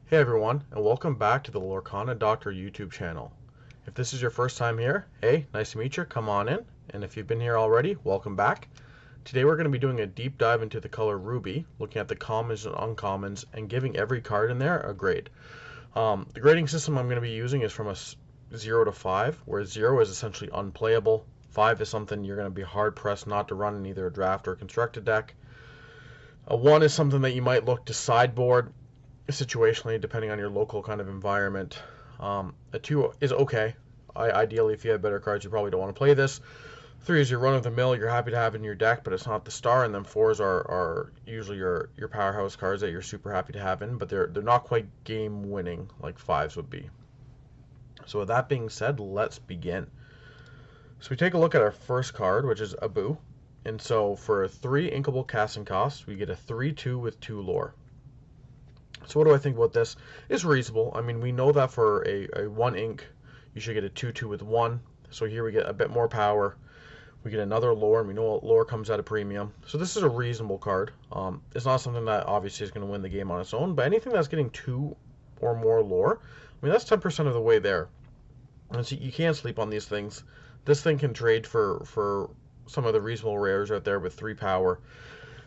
Hey everyone, and welcome back to the Lorcana Doctor YouTube channel. If this is your first time here, hey, nice to meet you, come on in. And if you've been here already, welcome back. Today we're going to be doing a deep dive into the color Ruby, looking at the commons and uncommons, and giving every card in there a grade. The grading system I'm going to be using is from a 0 to 5, where 0 is essentially unplayable, 5 is something you're going to be hard-pressed not to run in either a draft or a constructed deck. A 1 is something that you might look to sideboard, situationally, depending on your local kind of environment. A 2 is okay. Ideally, if you have better cards, you probably don't want to play this. 3 is your run-of-the-mill, you're happy to have in your deck, but it's not the star, and then 4s are usually your powerhouse cards that you're super happy to have in, but they're not quite game-winning like 5s would be. So with that being said, let's begin. So we take a look at our first card, which is Abu. And so for 3 inkable casting costs, we get a 3/2 with 2 lore. So what do I think about this? It's reasonable. I mean, we know that for a 1 ink, you should get a 2/2 with 1. So here we get a bit more power. We get another lore, and we know lore comes at a premium. So this is a reasonable card. It's not something that obviously is going to win the game on its own, but anything that's getting 2 or more lore, I mean, that's 10% of the way there. And so you can't sleep on these things. This thing can trade for some of the reasonable rares out there with 3 power.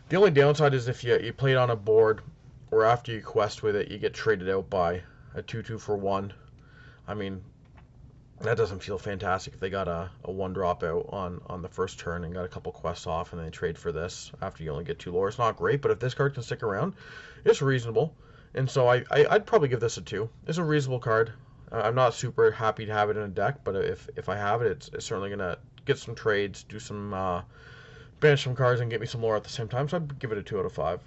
The only downside is if you play it on a board, or after you quest with it, you get traded out by a 2/2 for 1. I mean, that doesn't feel fantastic if they got a 1 drop out on the first turn and got a couple quests off and they trade for this after you only get 2 lore. It's not great, but if this card can stick around, it's reasonable. And so I'd probably give this a 2. It's a reasonable card. I'm not super happy to have it in a deck, but if I have it, it's certainly going to get some trades, do some banish some cards, and get me some lore at the same time, so I'd give it a 2 out of 5.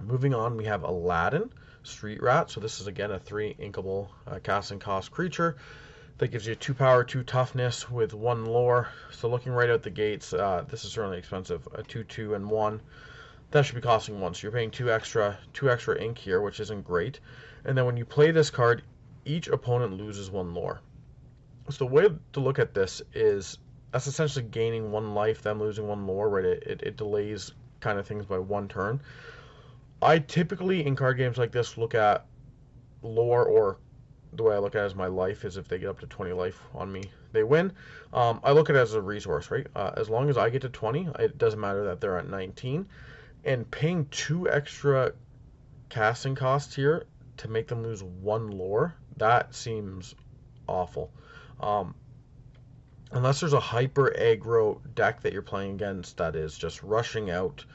Moving on, we have Aladdin, Street Rat. So this is again a 3 inkable casting cost creature that gives you 2 power, 2 toughness with 1 lore. So looking right out the gates, this is certainly expensive. A 2/2 and 1. That should be costing 1. So you're paying 2 extra ink here, which isn't great. And then when you play this card, each opponent loses 1 lore. So the way to look at this is that's essentially gaining 1 life, them losing 1 lore, right? It delays kind of things by 1 turn. I typically, in card games like this, look at lore, or the way I look at it as my life is if they get up to 20 life on me, they win. I look at it as a resource, right? As long as I get to 20, it doesn't matter that they're at 19. And paying 2 extra casting costs here to make them lose 1 lore, that seems awful. Unless there's a hyper aggro deck that you're playing against that is just rushing out,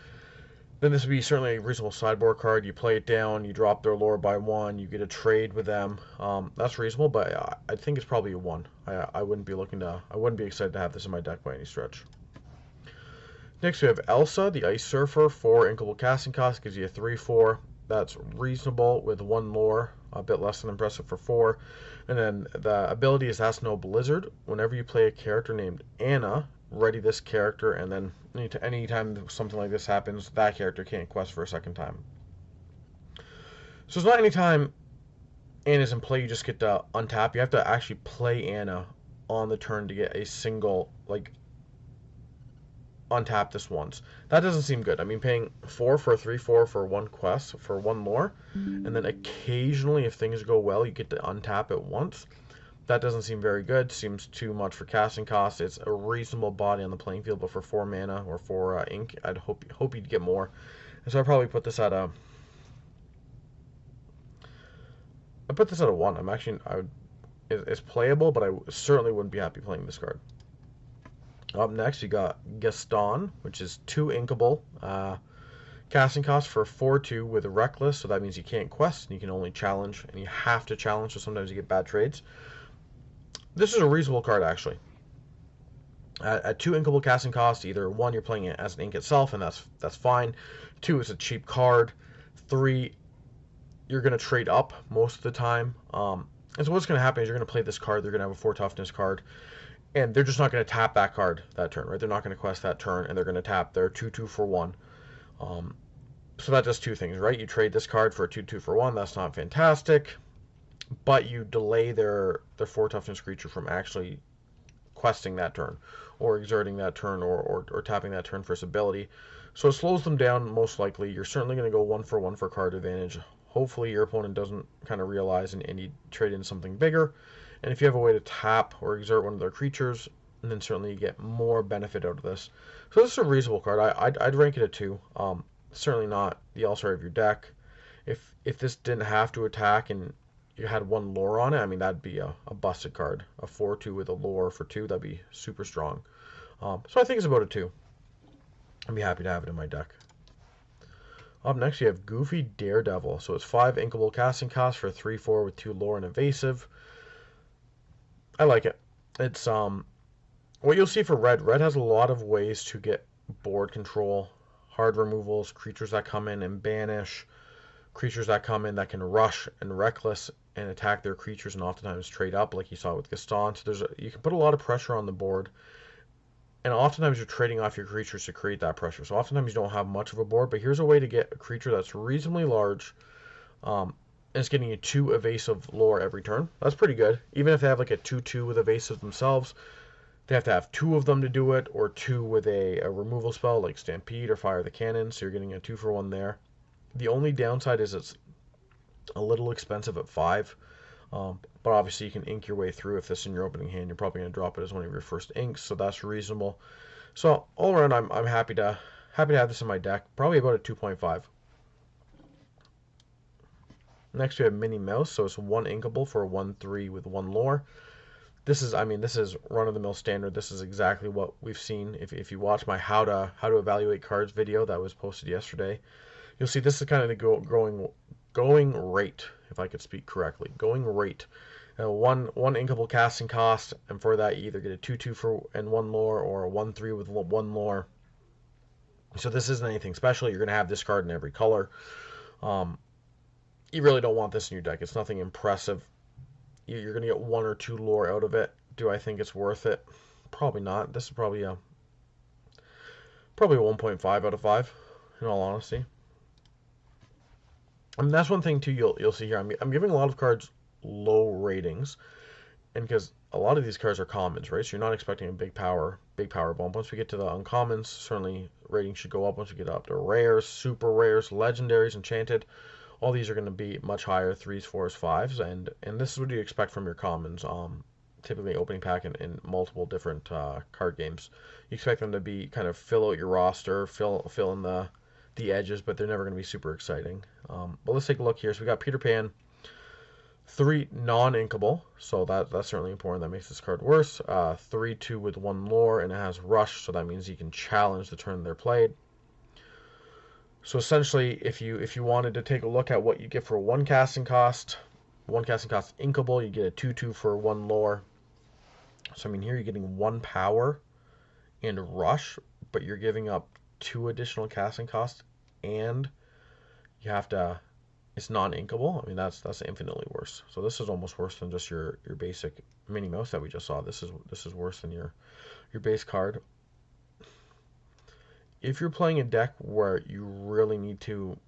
then this would be certainly a reasonable sideboard card. You play it down, you drop their lore by 1, you get a trade with them. That's reasonable, but I think it's probably a 1. I wouldn't be excited to have this in my deck by any stretch. Next we have Elsa, the Ice Surfer, 4 inkable casting cost, gives you a 3/4. That's reasonable with 1 lore, a bit less than impressive for 4. And then the ability is Ask No Blizzard. Whenever you play a character named Anna, ready this character, and then anytime something like this happens, that character can't quest for a second time. So it's not anytime Anna's in play you just get to untap. You have to actually play Anna on the turn to get a single, like, untap this once. That doesn't seem good. I mean, paying 4 for a 3/4 for 1 quest, for 1 lore, and then occasionally, if things go well, you get to untap it once. That doesn't seem very good. Seems too much for casting costs. It's a reasonable body on the playing field, but for 4 mana or 4 ink, I'd hope you'd get more. And so I'd probably put this at a... I put this at a 1. It's playable, but I certainly wouldn't be happy playing this card. Up next, you got Gaston, which is 2 inkable. Casting cost for 4/2 with a Reckless, so that means you can't quest, and you can only challenge, and you have to challenge, so sometimes you get bad trades. This is a reasonable card, actually. At 2 inkable casting cost, either 1, you're playing it as an ink itself, and that's fine. 2, it's a cheap card. 3, you're going to trade up most of the time. And so what's going to happen is you're going to play this card, they're going to have a 4 toughness card, and they're just not going to tap that card that turn, right? They're not going to quest that turn, and they're going to tap their 2/2 for 1. So that does 2 things, right? You trade this card for a 2/2 for 1. That's not fantastic, but you delay their 4 toughness creature from actually questing that turn, or exerting that turn, or tapping that turn for its ability. So it slows them down most likely. You're certainly going to go 1 for 1 for card advantage Hopefully your opponent doesn't kind of realize and you trade in something bigger. And if you have a way to tap or exert one of their creatures, then certainly you get more benefit out of this. So this is a reasonable card. I'd rank it a 2. Certainly not the all-star of your deck. If this didn't have to attack and you had one lore on it, I mean, that'd be a busted card. A 4/2 with a lore for 2, that'd be super strong. So I think it's about a 2. I'd be happy to have it in my deck. Up next, you have Goofy Daredevil. So it's 5 inkable casting cost for 3/4 with 2 lore and evasive. I like it. It's what you'll see for red. Red has a lot of ways to get board control, hard removals, creatures that come in and banish, creatures that come in that can rush and reckless and attack their creatures and oftentimes trade up, like you saw with Gaston. So you can put a lot of pressure on the board, and oftentimes you're trading off your creatures to create that pressure. So oftentimes you don't have much of a board, but here's a way to get a creature that's reasonably large, and it's getting you 2 evasive lore every turn. That's pretty good. Even if they have like a 2/2 with evasive themselves, they have to have 2 of them to do it, or 2 with a removal spell like Stampede or Fire the Cannon, so you're getting a 2-for-1 there. The only downside is it's a little expensive at 5, but obviously you can ink your way through. If this is in your opening hand, you're probably going to drop it as one of your first inks, so that's reasonable. So all around, I'm happy to have this in my deck. Probably about a 2.5. Next we have Minnie Mouse, so it's 1 inkable for a 1/3 with 1 lore. This is run-of-the-mill standard. This is exactly what we've seen. If you watch my how to evaluate cards video that was posted yesterday, you'll see this is kind of the going rate, if I could speak correctly. Going rate. One inkable casting cost, and for that you either get a 2/2 for and 1 lore, or a 1/3 with 1 lore. So this isn't anything special. You're going to have this card in every color. You really don't want this in your deck. It's nothing impressive. You're going to get 1 or 2 lore out of it. Do I think it's worth it? Probably not. This is probably a 1.5 out of 5, in all honesty. I mean, that's one thing too you'll see here. I'm giving a lot of cards low ratings, and because a lot of these cards are commons, right? So you're not expecting a big power bump. Once we get to the uncommons, certainly ratings should go up. Once we get up to rares, super rares, legendaries, enchanted, all these are going to be much higher, 3s, 4s, 5s, and this is what you expect from your commons. Typically opening pack in multiple different card games. You expect them to be kind of fill out your roster, fill in the edges, but they're never going to be super exciting. But let's take a look here. So we got Peter Pan, 3 non-inkable, so that's certainly important. That makes this card worse. 3/2 with 1 lore, and it has rush, so that means you can challenge the turn they're played. So essentially, if you wanted to take a look at what you get for 1 casting cost inkable, you get a 2/2 for 1 lore. So I mean, here you're getting 1 power and rush, but you're giving up 2 additional casting costs, and you have to. It's non-inkable. I mean, that's infinitely worse. So this is almost worse than just your basic Minnie Mouse that we just saw. This is worse than your base card. If you're playing a deck where you really need to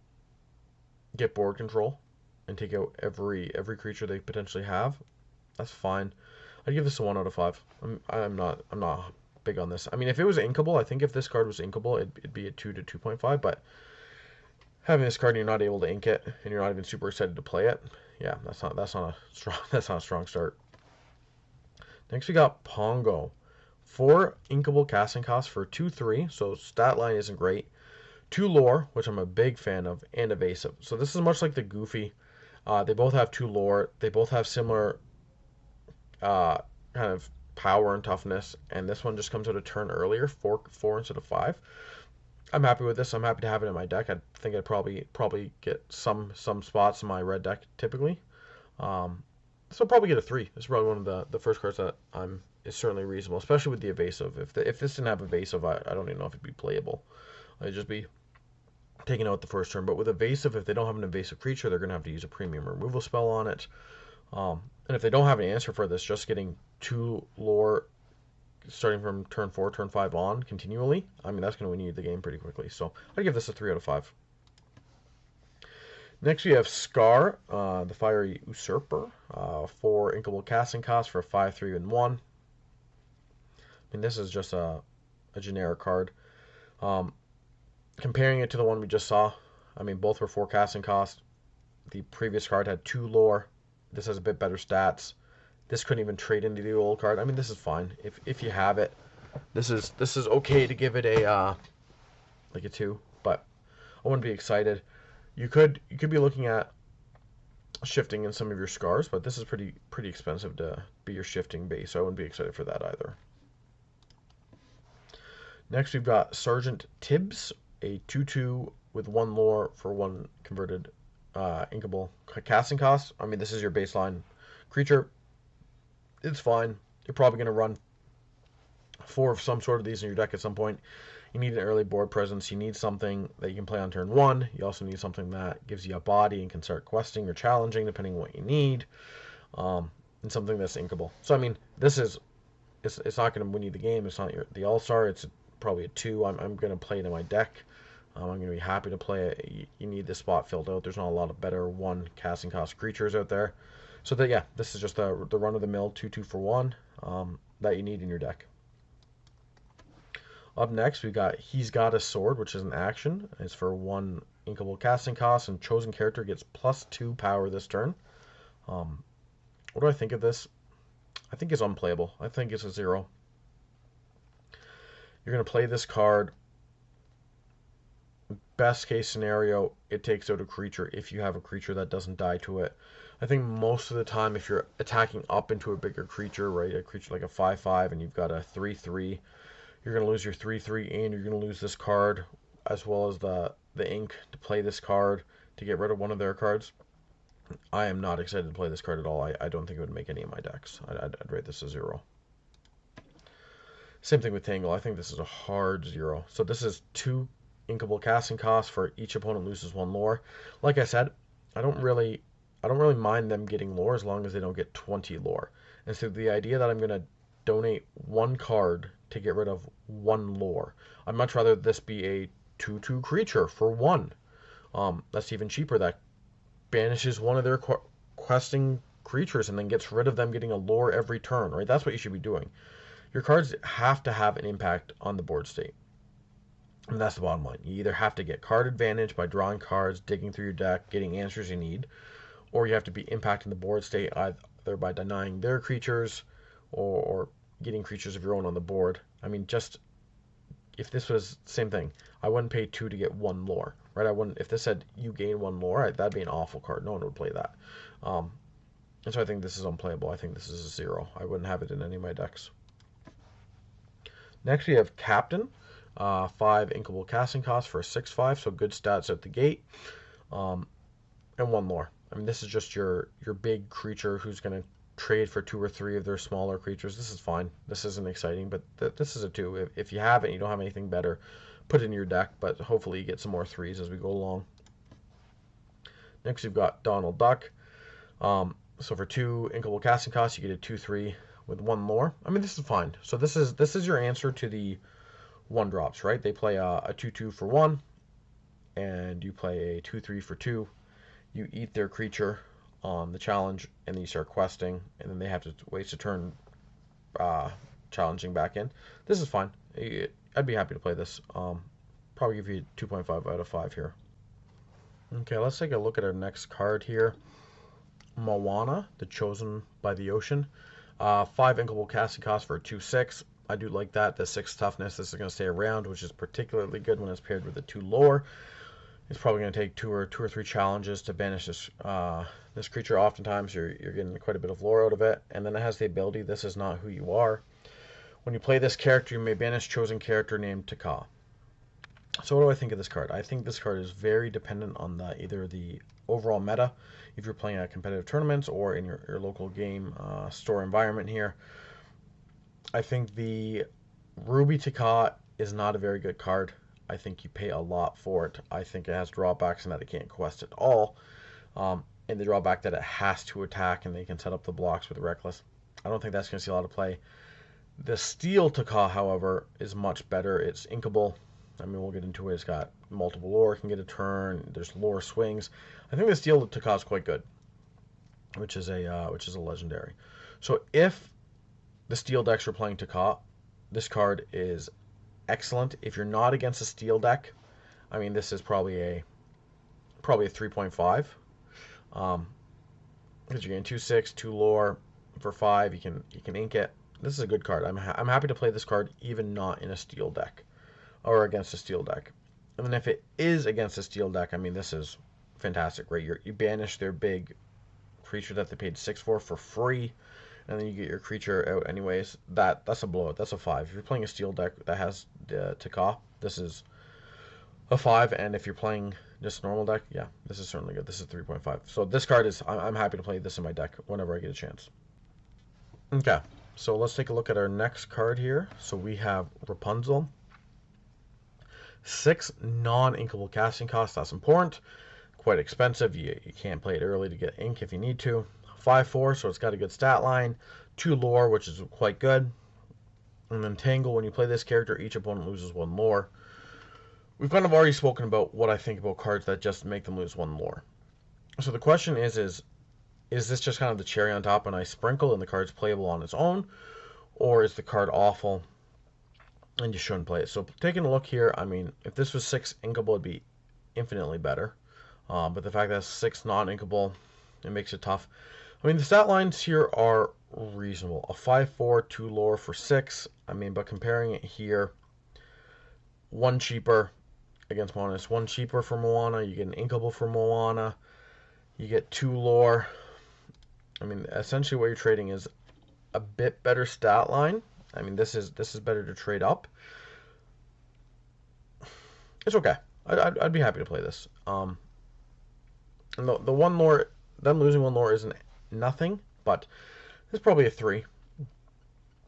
get board control and take out every creature they potentially have, that's fine. I'd give this a 1 out of 5. I'm not big on this. I mean, if it was inkable, I think if this card was inkable, it'd be a 2 to 2.5. But having this card and you're not able to ink it, and you're not even super excited to play it, yeah, that's not a strong start. Next we got Pongo. 4 inkable casting costs for 2/3, so stat line isn't great. 2 lore, which I'm a big fan of, and evasive. So this is much like the Goofy. They both have 2 lore. They both have similar kind of power and toughness, and this one just comes out a turn earlier, 4 instead of 5. I'm happy with this. I'm happy to have it in my deck. I think I'd probably get some spots in my red deck typically. So I'll probably get a 3. This is probably one of the first cards that is certainly reasonable, especially with the evasive. If this didn't have evasive, I don't even know if it'd be playable. It'd just be taken out the first turn. But with evasive, if they don't have an evasive creature, they're going to have to use a premium removal spell on it. And if they don't have an answer for this, just getting 2 lore starting from turn 4, turn 5 on continually, I mean, that's going to win you the game pretty quickly. So I'd give this a 3 out of 5. Next we have Scar, the Fiery Usurper, 4 inkable casting cost for 5/3 and 1. I mean, this is just a generic card. Comparing it to the one we just saw, I mean, both were 4 casting cost. The previous card had 2 lore. This has a bit better stats. This couldn't even trade into the old card. I mean, this is fine if you have it. This is okay to give it a like a 2, but I wouldn't be excited. You could be looking at shifting in some of your scars, but this is pretty expensive to be your shifting base, so I wouldn't be excited for that either. Next, we've got Sergeant Tibbs, a 2/2 with 1 lore for 1 converted inkable casting cost. I mean, this is your baseline creature. It's fine. You're probably going to run 4 of some sort of these in your deck at some point. You need an early board presence. You need something that you can play on turn 1. You also need something that gives you a body and can start questing or challenging depending on what you need, and something that's inkable. So I mean, this is it's not going to win you the game. It's not the all-star. It's probably a 2. I'm going to play it in my deck. I'm going to be happy to play it. You need this spot filled out. There's not a lot of better 1 casting cost creatures out there. So that, yeah, this is just the run-of-the-mill 2/2 for 1 that you need in your deck. Up next, we've got He's Got a Sword, which is an action. It's for 1 inkable casting cost, and chosen character gets +2 power this turn. What do I think of this? I think it's unplayable. I think it's a 0. You're going to play this card. Best case scenario, it takes out a creature if you have a creature that doesn't die to it. I think most of the time, if you're attacking up into a bigger creature, right, a creature like a 5/5, and you've got a 3/3, you're going to lose your 3/3, and you're going to lose this card, as well as the ink to play this card to get rid of one of their cards. I am not excited to play this card at all. I don't think it would make any of my decks. I'd rate this a 0. Same thing with Tangle. I think this is a hard 0. So this is 2 inkable casting costs for each opponent loses 1 lore. Like I said, I don't really mind them getting lore as long as they don't get 20 lore. And so the idea that I'm going to donate 1 card to get rid of 1 lore, I'd much rather this be a 2/2 creature for 1. That's even cheaper. That banishes one of their questing creatures and then gets rid of them getting a lore every turn, right? That's what you should be doing. Your cards have to have an impact on the board state. And that's the bottom line. You either have to get card advantage by drawing cards, digging through your deck, getting answers you need, or you have to be impacting the board state either by denying their creatures or getting creatures of your own on the board. I mean, just if this was the same thing, I wouldn't pay 2 to get 1 lore, right? I wouldn't. If this said you gain 1 lore, that'd be an awful card. No one would play that. And so I think this is unplayable. I think this is a 0. I wouldn't have it in any of my decks. Next we have Captain. 5 inkable casting costs for a 6/5, so good stats at the gate, and 1 lore. I mean, this is just your big creature who's going to trade for 2 or 3 of their smaller creatures. This is fine. This isn't exciting, but this is a 2. If you have it and you don't have anything better, put it in your deck, but hopefully you get some more 3s as we go along. Next, we've got Donald Duck. So for 2 inkable casting costs, you get a 2/3 with 1 lore. I mean, this is fine. So this is your answer to the 1 drops, right? They play a 2/2 for 1, and you play a 2/3 for 2. You eat their creature on the challenge, and then you start questing, and then they have to waste a turn challenging back in. This is fine. I'd be happy to play this. Probably give you 2.5 out of 5 here. Okay, let's take a look at our next card here. Moana, the Chosen by the Ocean. 5 inkable casting cost for a 2/6. I do like that. The 6 toughness, this is going to stay around, which is particularly good when it's paired with the 2 lore. It's probably going to take 2 or 3 challenges to banish this creature. Oftentimes you're getting quite a bit of lore out of it, and then it has the ability, this is not who you are. When you play this character, you may banish chosen character named Taka. So what do I think of this card? I think this card is very dependent on either the overall meta, if you're playing at competitive tournaments or in your local game store environment here. I think the Ruby Taka is not a very good card. I think you pay a lot for it. I think it has drawbacks in that it can't quest at all. And the drawback that it has to attack and they can set up the blocks with Reckless. I don't think that's going to see a lot of play. The Steel Taka, however, is much better. It's inkable. I mean, we'll get into it. It's got multiple lore, can get a turn. There's lore swings. I think the Steel Taka is quite good, which is a legendary. So if the Steel decks are playing Taka, this card is excellent. If you're not against a Steel deck, I mean, this is probably a 3.5. Because you're getting 2/6, 2 lore for 5. You can ink it. This is a good card. I'm happy to play this card even not in a steel deck or against a steel deck. And then if it is against a steel deck, I mean, this is fantastic, right? You banish their big creature that they paid 6 for free, and then you get your creature out anyways. That's a blowout. That's a 5. If you're playing a steel deck that has Taka, this is a 5, and if you're playing just normal deck, yeah, this is certainly good. This is 3.5. So this card is, I'm happy to play this in my deck whenever I get a chance. Okay, so let's take a look at our next card here. So we have Rapunzel. 6 non-inkable casting costs. That's important. Quite expensive. You can't play it early to get ink if you need to. 5/4, so it's got a good stat line. 2 lore, which is quite good. And then Tangle, when you play this character, each opponent loses 1 lore. We've kind of already spoken about what I think about cards that just make them lose 1 lore. So the question is this just kind of the cherry on top, a nice sprinkle, and the card's playable on its own? Or is the card awful and you shouldn't play it? So taking a look here, I mean, if this was 6 inkable, it'd be infinitely better. But the fact that it's 6 non-inkable, it makes it tough. I mean, the stat lines here are reasonable. A 5/4, 2 lore for 6. I mean, but comparing it here, 1 cheaper against Moana. It's 1 cheaper for Moana. You get an inkable for Moana. You get 2 lore. I mean, essentially what you're trading is a bit better stat line. I mean, this is better to trade up. It's okay. I'd be happy to play this. And the 1 lore, them losing 1 lore isn't nothing, but it's probably a 3.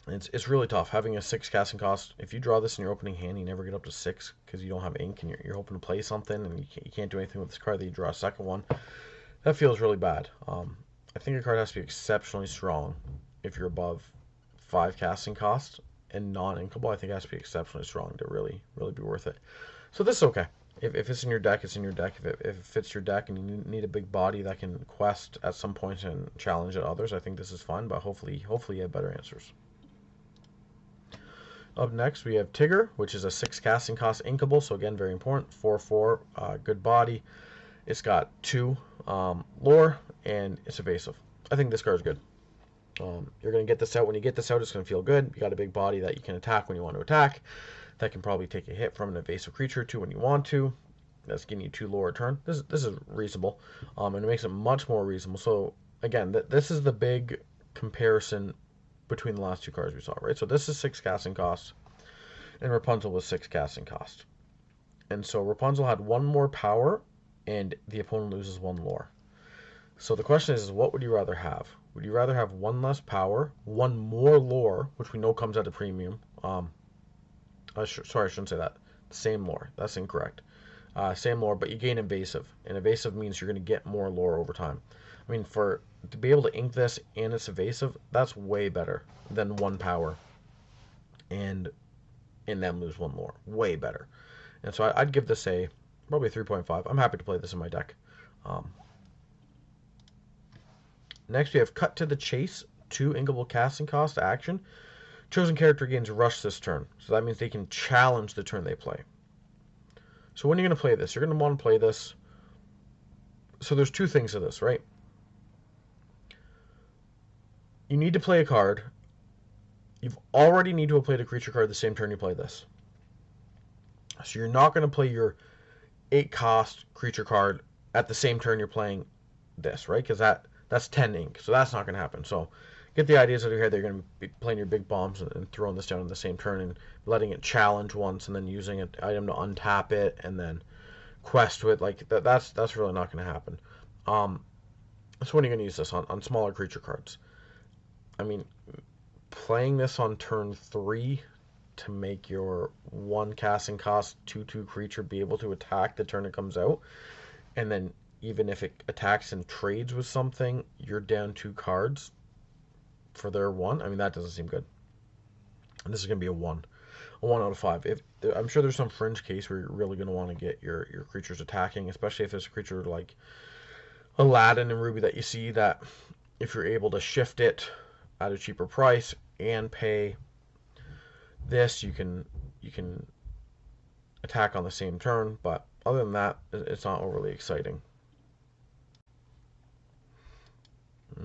It's really tough having a 6 casting cost. If you draw this in your opening hand, you never get up to 6 because you don't have ink and you're hoping to play something and you can't do anything with this card. That you draw a second one. That feels really bad. I think a card has to be exceptionally strong if you're above 5 casting cost and non-inkable. I think it has to be exceptionally strong to really be worth it. So this is okay. If it's in your deck, it's in your deck. If it fits your deck and you need a big body that can quest at some point and challenge at others, I think this is fun. But hopefully you have better answers. Up next, we have Tigger, which is a 6 casting cost inkable, so again, very important. 4/4, good body. It's got 2 lore, and it's evasive. I think this card is good. You're going to get this out. When you get this out, it's going to feel good. You got a big body that you can attack when you want to attack. That can probably take a hit from an evasive creature too when you want to. That's getting you 2 lore a turn. This is reasonable, and it makes it much more reasonable. So again, this is the big comparison between the last 2 cards we saw, right? So this is 6 casting cost, and Rapunzel was 6 casting cost. And so Rapunzel had 1 more power, and the opponent loses 1 lore. So the question is what would you rather have? Would you rather have 1 less power, 1 more lore, which we know comes at a premium? Sorry, I shouldn't say that. Same lore. That's incorrect. Same lore, but you gain evasive, and evasive means you're going to get more lore over time. I mean, to be able to ink this and it's evasive, that's way better than 1 power and them lose 1 lore. Way better. And so I'd give this probably 3.5. I'm happy to play this in my deck. Next, we have Cut to the Chase, 2 inkable casting cost action. Chosen character gains rush this turn, so that means they can challenge the turn they play. So when are you going to play this? You're going to want to play this. So there's 2 things to this, right? You need to play a card. You've already need to have played a creature card the same turn you play this. So you're not going to play your 8 cost creature card at the same turn you're playing this, right? Because that's 10 ink, so that's not going to happen. So get the ideas out of your head. They're going to be playing your big bombs and throwing this down on the same turn and letting it challenge once and then using an item to untap it and then quest with like that's really not going to happen. So when are you going to use this on smaller creature cards? I mean, playing this on turn 3 to make your 1 casting cost 2/2 creature be able to attack the turn it comes out, and then even if it attacks and trades with something, you're down 2 cards for their 1. I mean, that doesn't seem good. And this is going to be a 1 out of 5. I'm sure there's some fringe case where you're really going to want to get your creatures attacking, especially if it's a creature like Aladdin and Ruby that you see that if you're able to shift it at a cheaper price and pay this, you can attack on the same turn. But other than that, it's not overly exciting.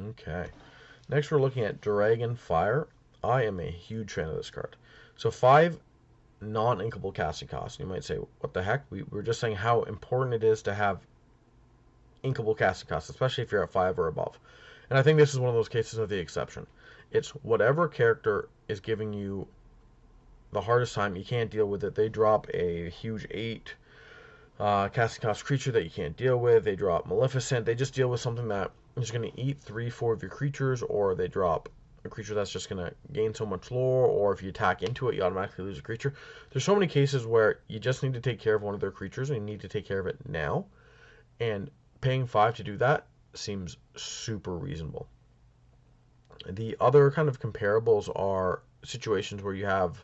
Okay. Next, we're looking at Dragon Fire. I am a huge fan of this card. So 5 non-inkable casting costs. You might say, what the heck? We're just saying how important it is to have inkable casting costs, especially if you're at 5 or above. And I think this is one of those cases of the exception. It's whatever character is giving you the hardest time, you can't deal with it. They drop a huge 8 casting cost creature that you can't deal with. They drop Maleficent. They just deal with something that is going to eat 3-4 of your creatures, or they drop a creature that's just going to gain so much lore, or if you attack into it, you automatically lose a creature. There's so many cases where you just need to take care of one of their creatures, and you need to take care of it now. And paying 5 to do that seems super reasonable. The other kind of comparables are situations where you have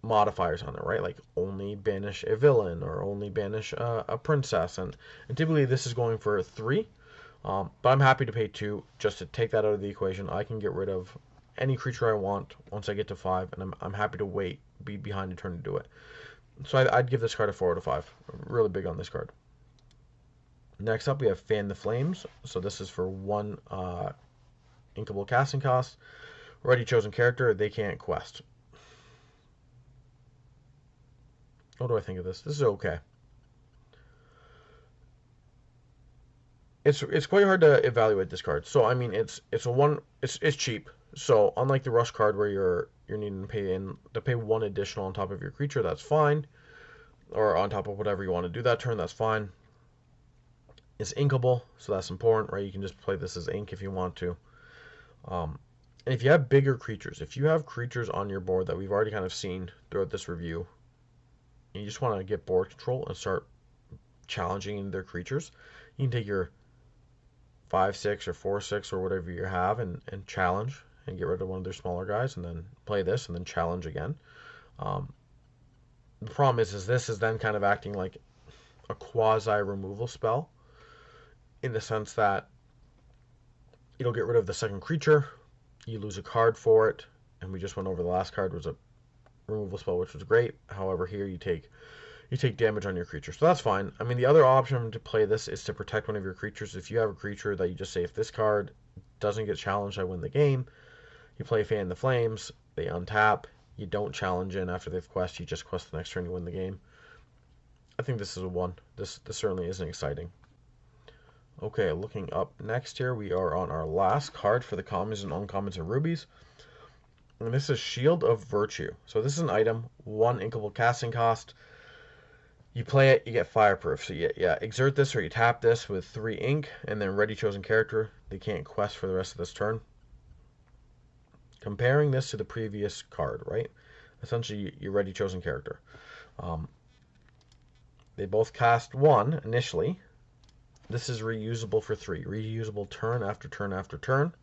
modifiers on it, right? Like only banish a villain or only banish a princess, and typically this is going for 3. But I'm happy to pay 2 just to take that out of the equation. I can get rid of any creature I want once I get to 5, and I'm happy to wait, be behind a turn to do it. So I'd give this card a 4 out of 5. I'm really big on this card. Next up, we have Fan the Flames. So this is for 1 inkable casting cost. Already chosen character, they can't quest. What do I think of this? This is okay. It's quite hard to evaluate this card. So I mean, it's cheap. So unlike the rush card where you're needing to pay 1 additional on top of your creature, that's fine, or on top of whatever you want to do that turn, that's fine. It's inkable, so that's important, right? You can just play this as ink if you want to. And if you have bigger creatures, if you have creatures on your board that we've already kind of seen throughout this review, and you just want to get board control and start challenging their creatures, you can take your 5/6 or 4/6 or whatever you have and challenge and get rid of one of their smaller guys, and then play this and then challenge again. The problem is this is then kind of acting like a quasi removal spell, in the sense that it'll get rid of the second creature, you lose a card for it, and we just went over the last card was a removal spell, which was great. However, here you take damage on your creature, so that's fine. I mean, the other option to play this is to protect one of your creatures. If you have a creature that you just say, if this card doesn't get challenged, I win the game, you play Fan the Flames, they untap, you don't challenge in after they've quest, you just quest the next turn, you win the game. I think this is a 1. This certainly isn't exciting. Okay, looking up next here, we are on our last card for the commons and uncommons and rubies. And this is Shield of Virtue. So this is an item, 1 inkable casting cost. You play it, you get fireproof. So yeah, exert this or you tap this with 3 ink, and then ready chosen character, they can't quest for the rest of this turn. Comparing this to the previous card, right? Essentially, your ready chosen character. They both cast 1 initially. This is reusable for 3. Reusable turn after turn after turn.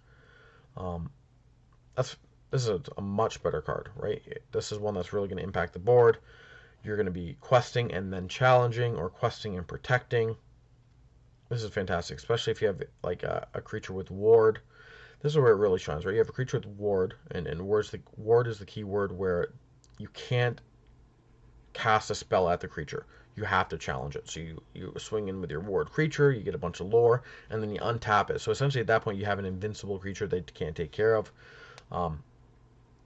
This is a much better card, right? This is one that's really going to impact the board. You're going to be questing and then challenging, or questing and protecting. This is fantastic, especially if you have like a creature with ward. This is where it really shines, right? You have a creature with ward, and ward is the key word, where you can't cast a spell at the creature. You have to challenge it. So you swing in with your ward creature, you get a bunch of lore, and then you untap it. So essentially at that point you have an invincible creature they can't take care of.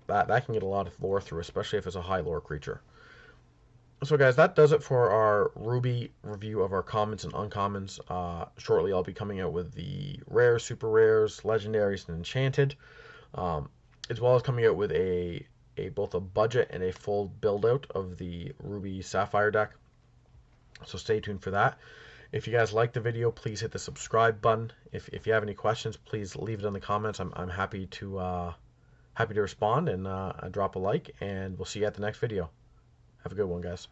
That can get a lot of lore through, especially if it's a high lore creature. So guys, that does it for our Ruby review of our commons and uncommons. Shortly I'll be coming out with the rares, super rares, legendaries, and enchanted, as well as coming out with both a budget and a full build out of the Ruby Sapphire deck. So stay tuned for that. If you guys like the video, please hit the subscribe button. If you have any questions, please leave it in the comments. I'm happy to respond, and drop a like, and we'll see you at the next video. Have a good one, guys.